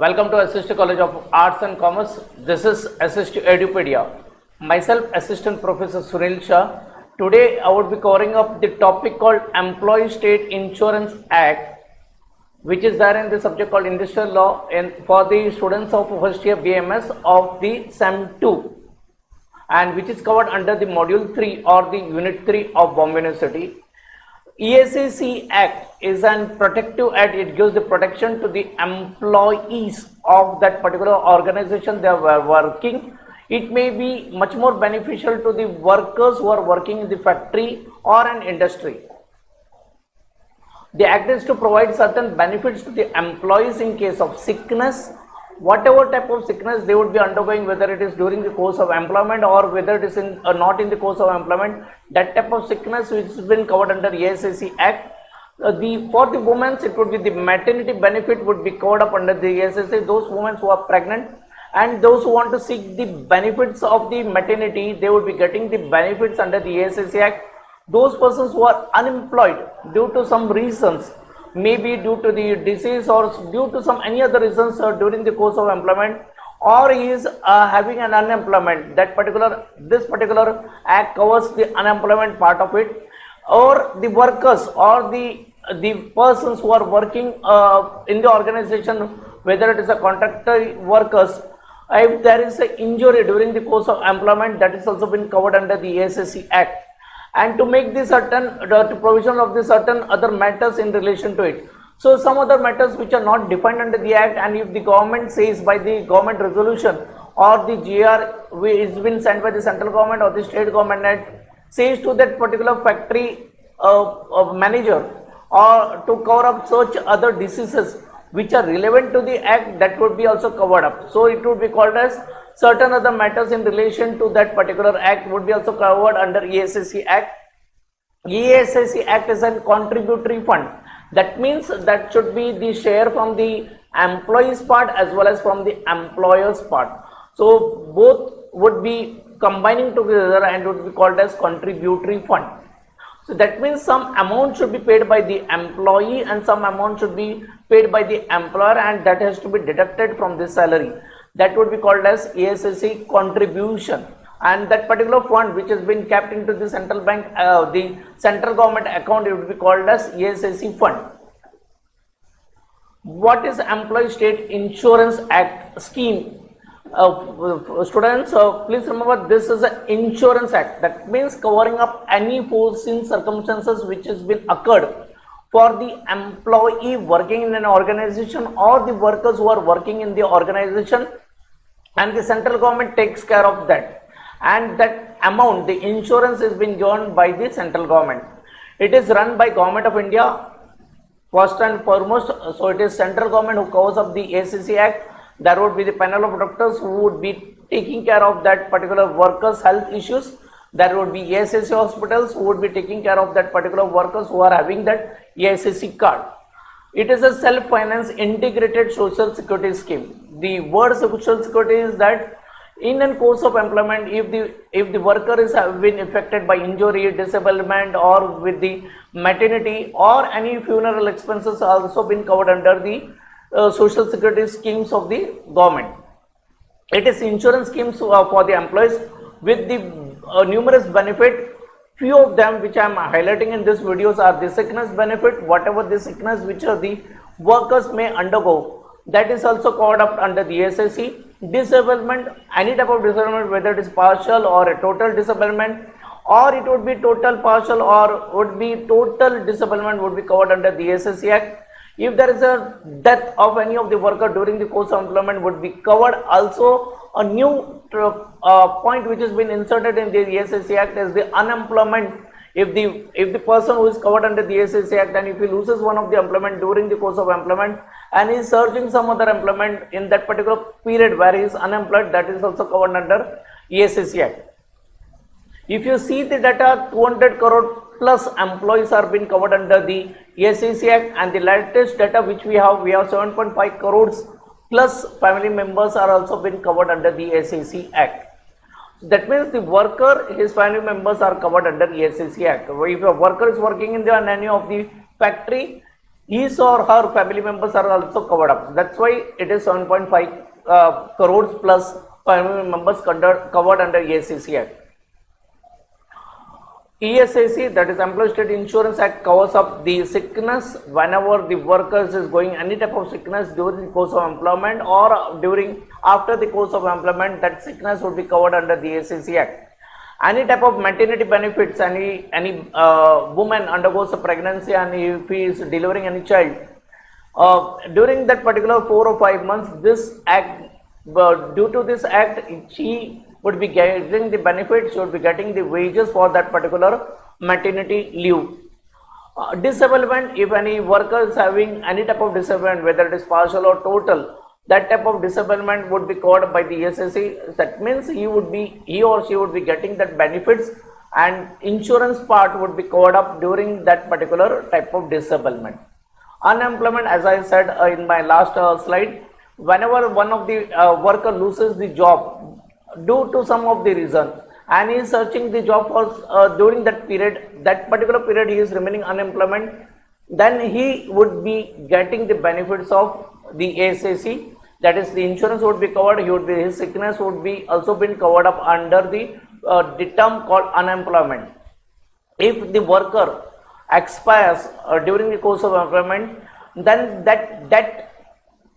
Welcome to Asst College of Arts and Commerce. This is Asst Edupedia. Myself, Assistant Professor Sunil Shah. Today, I would be covering up the topic called Employee State Insurance Act, which is there in the subject called Industrial Law and for the students of first year BMS of the SEM 2, and which is covered under the Module 3 or the Unit 3 of Bombay University. ESAC Act is an protective act. It gives the protection to the employees of that particular organization they are working. It may be much more beneficial to the workers who are working in the factory or an industry. The act is to provide certain benefits to the employees in case of sickness, whatever type of sickness they would be undergoing, whether it is during the course of employment or whether it is in not in the course of employment, that type of sickness which has been covered under ESAC Act. For the women, it would be the maternity benefit would be covered up under the ESAC. Those women who are pregnant and those who want to seek the benefits of the maternity, they would be getting the benefits under the ESAC Act. Those persons who are unemployed due to some reasons, maybe due to the disease or due to some any other reasons during the course of employment, or he is having an unemployment, this particular act covers the unemployment part of it, or the workers or the persons who are working in the organization, whether it is a contractor workers, if there is an injury during the course of employment, that is also been covered under the ESAC Act. And to make the certain provision of the certain other matters in relation to it. So some other matters which are not defined under the act, and if the government says by the government resolution or the GR is been sent by the central government or the state government says to that particular factory manager or to cover up such other diseases which are relevant to the act, that would be also covered up. So it would be called as certain other matters in relation to that particular act would be also covered under ESAC Act. ESAC Act is a contributory fund. That means that should be the share from the employees part as well as from the employers part. So both would be combining together and would be called as contributory fund. So that means some amount should be paid by the employee and some amount should be paid by the employer, and that has to be deducted from the salary. That would be called as ESAC contribution, and that particular fund which has been kept into the central bank, the central government account, it would be called as ESAC fund. What is Employee State Insurance Act scheme? Students, please remember this is an insurance act. That means covering up any foreseen circumstances which has been occurred for the employee working in an organization or the workers who are working in the organization, and the central government takes care of that, and that amount, the insurance, is being given by the central government. It is run by Government of India first and foremost. So it is central government who covers up the ACC Act. There would be the panel of doctors who would be taking care of that particular workers' health issues. There would be ESAC hospitals who would be taking care of that particular workers who are having that ESAC card. It is a self-finance integrated social security scheme. The word social security is that in a course of employment, if the worker is been affected by injury, disablement, or with the maternity or any funeral expenses are also been covered under the social security schemes of the government. It is insurance schemes for the employees with the numerous benefit. Few of them which I am highlighting in this videos are the sickness benefit, whatever the sickness which the workers may undergo, that is also covered up under the ESAC. Disablement, any type of disablement, whether it is partial or a total disablement, or it would be total, partial, or would be total disablement, would be covered under the ESAC Act. If there is a death of any of the worker during the course of employment, would be covered. Also, a new point which has been inserted in the ESAC Act is the unemployment. If the person who is covered under the ESAC Act, and if he loses one of the employment during the course of employment and is searching some other employment in that particular period where he is unemployed, that is also covered under ESAC Act. If you see the data, 200 crore plus employees are being covered under the ESAC Act, and the latest data which we have 7.5 crores plus family members are also been covered under the ESAC Act. That means the worker, his family members are covered under ESAC Act. If a worker is working in any of the factory, his or her family members are also covered up. That's why it is 7.5 crores plus family members covered under ESST Act. ESST, that is Employee State Insurance Act, covers up the sickness whenever the workers is going any type of sickness during the course of employment or after the course of employment, that sickness would be covered under the ESST Act. Any type of maternity benefits, any woman undergoes a pregnancy and if he is delivering any child, during that particular 4 or 5 months, this act, due to this act, she would be getting the benefits, she would be getting the wages for that particular maternity leave. Disablement, if any worker is having any type of disablement, whether it is partial or total, that type of disablement would be covered by the ESST. That means he or she would be getting that benefits, and insurance part would be covered up during that particular type of disablement. Unemployment, as I said in my last slide, whenever one of the worker loses the job due to some of the reason and he is searching the job for during that period, that particular period he is remaining unemployment, then he would be getting the benefits of the ESST. That is, the insurance would be covered, his sickness would be also been covered up under the term called unemployment. If the worker expires during the course of employment, then that debt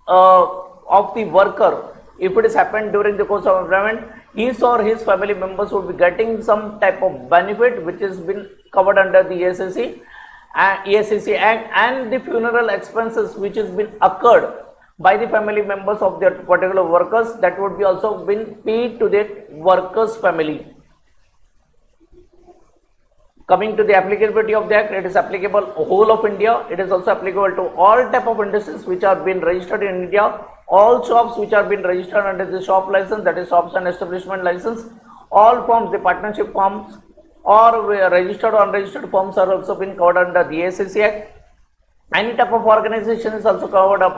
of the worker, if it has happened during the course of employment, his or his family members would be getting some type of benefit which has been covered under the ESST Act, and the funeral expenses which has been occurred by the family members of their particular workers, that would be also been paid to the workers' family. Coming to the applicability of the act, it is applicable whole of India. It is also applicable to all type of industries which are been registered in India, all shops which are been registered under the shop license, that is shops and establishment license, all firms, the partnership firms or registered or unregistered firms are also been covered under the ESST Act. Any type of organization is also covered up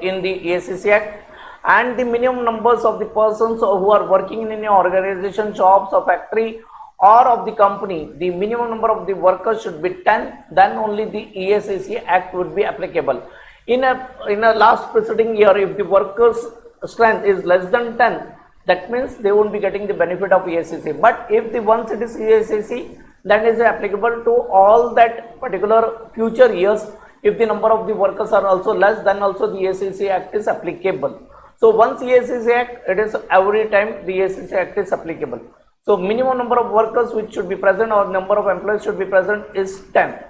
in the ESST Act, and the minimum numbers of the persons who are working in any organization, shops or factory or of the company, the minimum number of the workers should be 10, then only the ESST Act would be applicable. In a last preceding year, if the workers' strength is less than 10, that means they won't be getting the benefit of ESST. But if once it is ESST, that is applicable to all that particular future years. If the number of the workers are also less, then also the ESST Act is applicable. So once ESST Act, it is every time the ESST Act is applicable. So minimum number of workers which should be present or number of employees should be present is 10.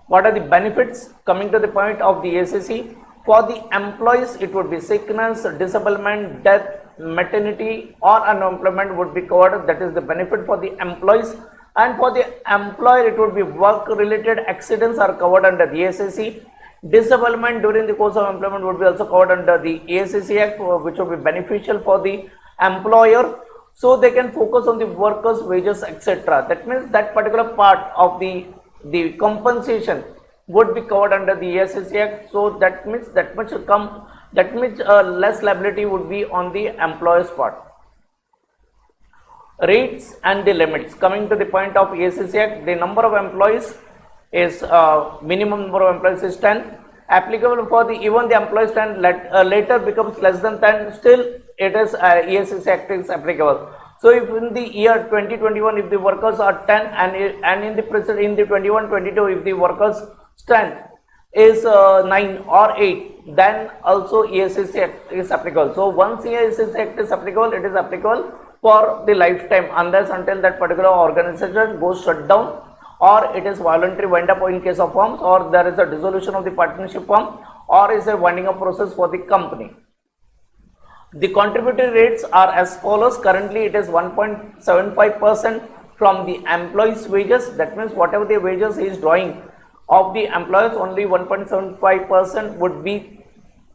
What are the benefits? Coming to the point of the ESST, for the employees it would be sickness, disablement, death, maternity or unemployment would be covered. That is the benefit for the employees. And for the employer, it would be work related accidents are covered under the ESST. Disablement during the course of employment would be also covered under the ESST Act, which would be beneficial for the employer, so they can focus on the workers' wages, etc. That means that particular part of the compensation would be covered under the ESST Act. So that means less liability would be on the employer's part. Rates and the limits. Coming to the point of ESST Act, the number of employees is minimum number of employees is 10. Applicable for even the employees 10 later becomes less than 10. Still, it is ESST Act is applicable. So if in the year 2021, if the workers are 10 and in the 21-22, if the workers' strength is 9 or 8, then also ESST Act is applicable. So once ESST Act is applicable, it is applicable for the lifetime unless until that particular organization goes shut down, or it is voluntary wind up in case of firms, or there is a dissolution of the partnership firm, or is a winding up process for the company. The contributory rates are as follows. Currently it is 1.75% from the employee's wages. That means whatever the wages he is drawing of the employers, only 1.75% would be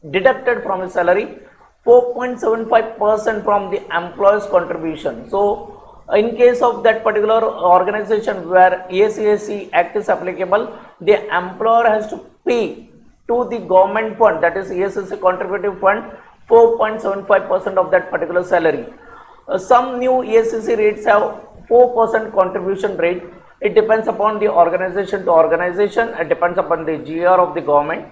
deducted from his salary, 4.75% from the employer's contribution. So in case of that particular organization where ESST Act is applicable, the employer has to pay to the government fund, that is ESST contributive fund, 4.75% of that particular salary. Some new ESST rates have 4% contribution rate. It depends upon the organization to organization. It depends upon the GR of the government.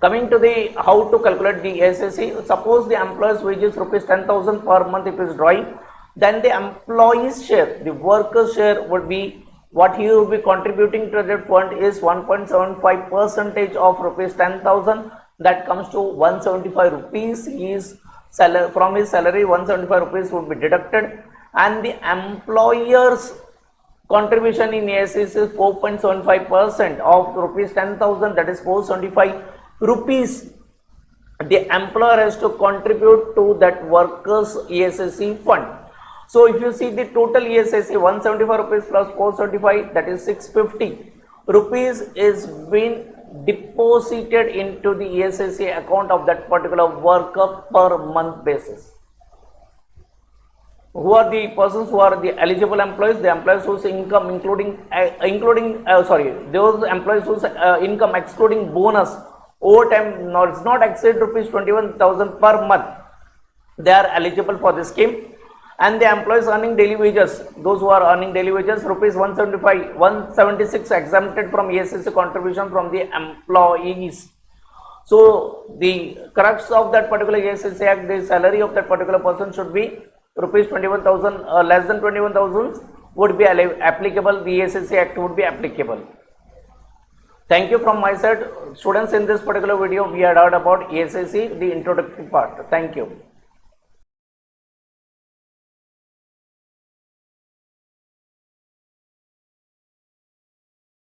Coming to the how to calculate the SST, suppose the employer's wages rupees 10,000 per month if is drawing, then the employee's share, the worker's share would be what he will be contributing to the fund is 1.75% of rupees 10,000. That comes to 175 rupees. From his salary 175 rupees would be deducted, and the employer's contribution in SST is 4.75% of rupees 10,000, that is 475 rupees. The employer has to contribute to that workers ESSC fund. So if you see the total ESSC 175 rupees plus 475, that is 650 rupees is being deposited into the ESSC account of that particular worker per month basis. Who are the persons who are the eligible employees? The employees whose income those employees whose income excluding bonus overtime does not exceed rupees 21,000 per month, they are eligible for the scheme. And the employees earning daily wages, those who are earning daily wages, rupees 175, 176 exempted from ESSC contribution from the employees. So the crux of that particular ESSC Act, the salary of that particular person should be rupees 21,000, less than 21,000 would be applicable, the ESSC Act would be applicable. Thank you from my side. Students, in this particular video we had heard about ESSC, the introductory part. Thank you.